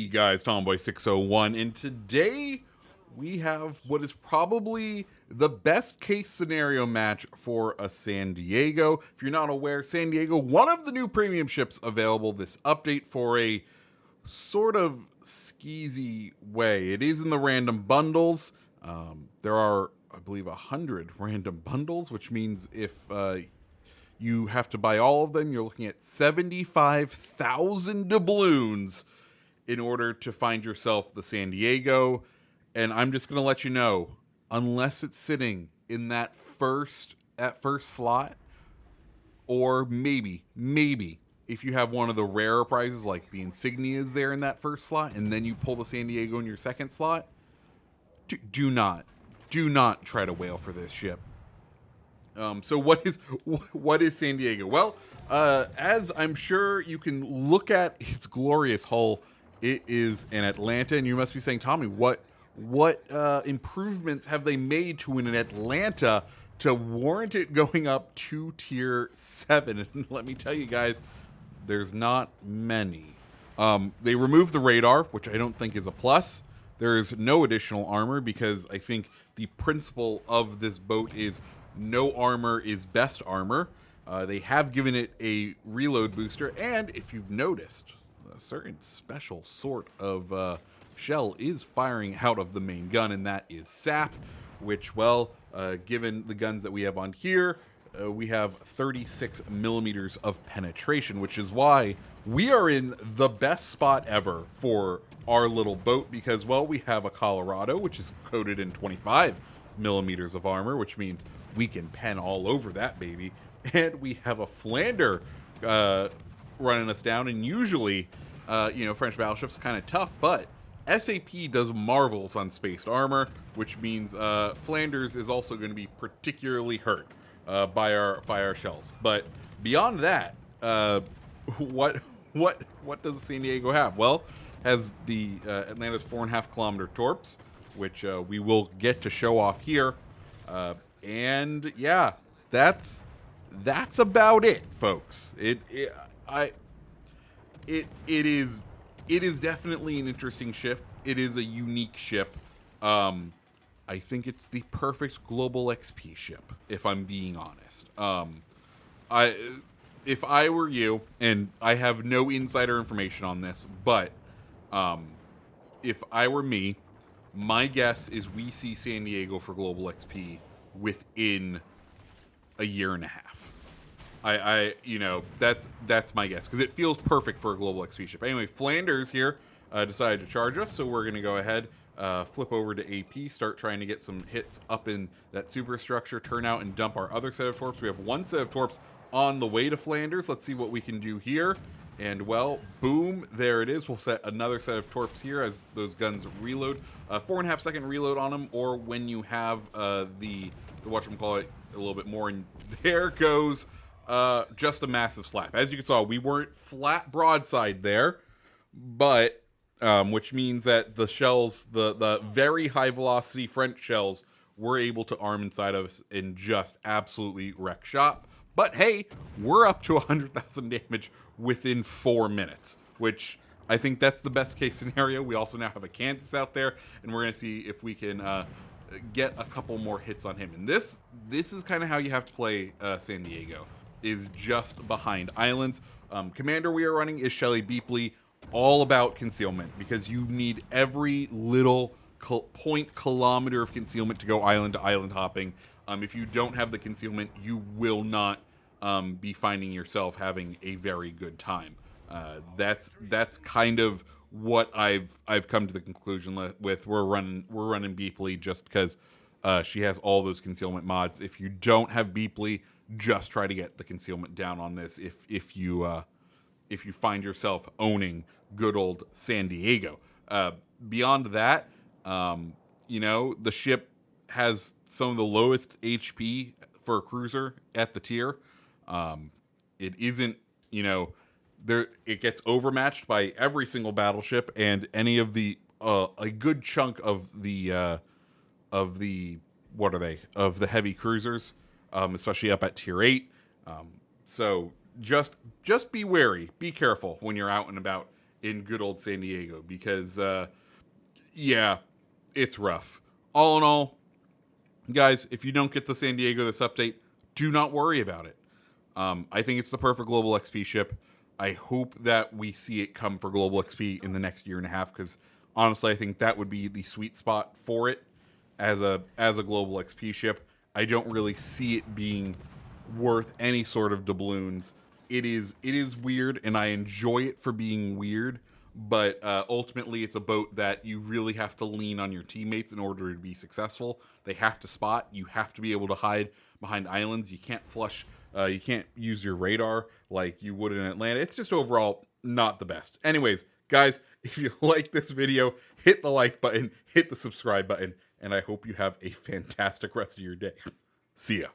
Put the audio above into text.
guys, Tomboy601, and today we have what is probably the best case scenario match for a San Diego. If you're not aware, San Diego, one of the new premium ships available this update for a sort of skeezy way. It is in the random bundles. There are, I believe, 100 random bundles, which means if you have to buy all of them, you're looking at 75,000 doubloons in order to find yourself the San Diego. And I'm just going to let you know, unless it's sitting in that first slot, or maybe if you have one of the rarer prizes like the insignia is there in that first slot, and then you pull the San Diego in your second slot, do not try to whale for this ship. So what is San Diego? Well, as I'm sure you can look at its glorious hull, it is an Atlanta, and you must be saying, Tommy, what improvements have they made to an Atlanta to warrant it going up to tier 7? And let me tell you guys, there's not many. They removed the radar, which I don't think is a plus. There is no additional armor because I think the principle of this boat is no armor is best armor. They have given it a reload booster, and if you've noticed, a certain special sort of shell is firing out of the main gun, and that is sap, which, well, given the guns that we have on here, we have 36 millimeters of penetration, which is why we are in the best spot ever for our little boat because, well, we have a Colorado, which is coated in 25 millimeters of armor, which means we can pen all over that baby, and we have a Flander running us down, and usually, French battleships kind of tough, but SAP does marvels on spaced armor, which means Flanders is also going to be particularly hurt by our shells. But beyond that, what does San Diego have? Well, has the Atlanta's 4.5 kilometer torps, which we will get to show off here, and yeah, that's about it, folks. It is definitely an interesting ship. It is a unique ship. I think it's the perfect global XP ship, if I'm being honest. If I were you, and I have no insider information on this, but if I were me, my guess is we see San Diego for global XP within a year and a half. That's my guess because it feels perfect for a global XP ship. Anyway, Flanders here decided to charge us, so we're going to go ahead, flip over to AP, start trying to get some hits up in that superstructure, turn out and dump our other set of torps. We have one set of torps on the way to Flanders. Let's see what we can do here. And, well, boom, there it is. We'll set another set of torps here as those guns reload. 4.5 second reload on them, or when you have the whatchamacallit a little bit more, and there goes just a massive slap. As you can saw, we weren't flat broadside there, but which means that the shells, the very high velocity French shells, were able to arm inside of us and just absolutely wreck shop. But hey, we're up to 100,000 damage within 4 minutes, which I think that's the best case scenario. We also now have a Kansas out there, and we're going to see if we can get a couple more hits on him. And this is kind of how you have to play San Diego, is just behind islands. Commander we are running is Shelly Beepley, all about concealment, because you need every little point kilometer of concealment to go island to island hopping. If you don't have the concealment, you will not be finding yourself having a very good time. That's kind of what I've come to the conclusion with. We're running Beepley just because she has all those concealment mods. If you don't have Beepley, just try to get the concealment down on this. If you find yourself owning good old San Diego. Beyond that, the ship has some of the lowest HP for a cruiser at the tier. It isn't, it gets overmatched by every single battleship and any of the a good chunk of the heavy cruisers, especially up at tier 8. So just be wary, be careful when you're out and about in good old San Diego because, yeah, it's rough. All in all, guys, if you don't get the San Diego this update, do not worry about it. I think it's the perfect global XP ship. I hope that we see it come for global XP in the next year and a half because honestly, I think that would be the sweet spot for it as a global XP ship. I don't really see it being worth any sort of doubloons. It is weird, and I enjoy it for being weird. But ultimately, it's a boat that you really have to lean on your teammates in order to be successful. They have to spot. You have to be able to hide behind islands. You can't flush. You can't use your radar like you would in Atlanta. It's just overall not the best. Anyways, guys, if you like this video, hit the like button, hit the subscribe button, and I hope you have a fantastic rest of your day. See ya.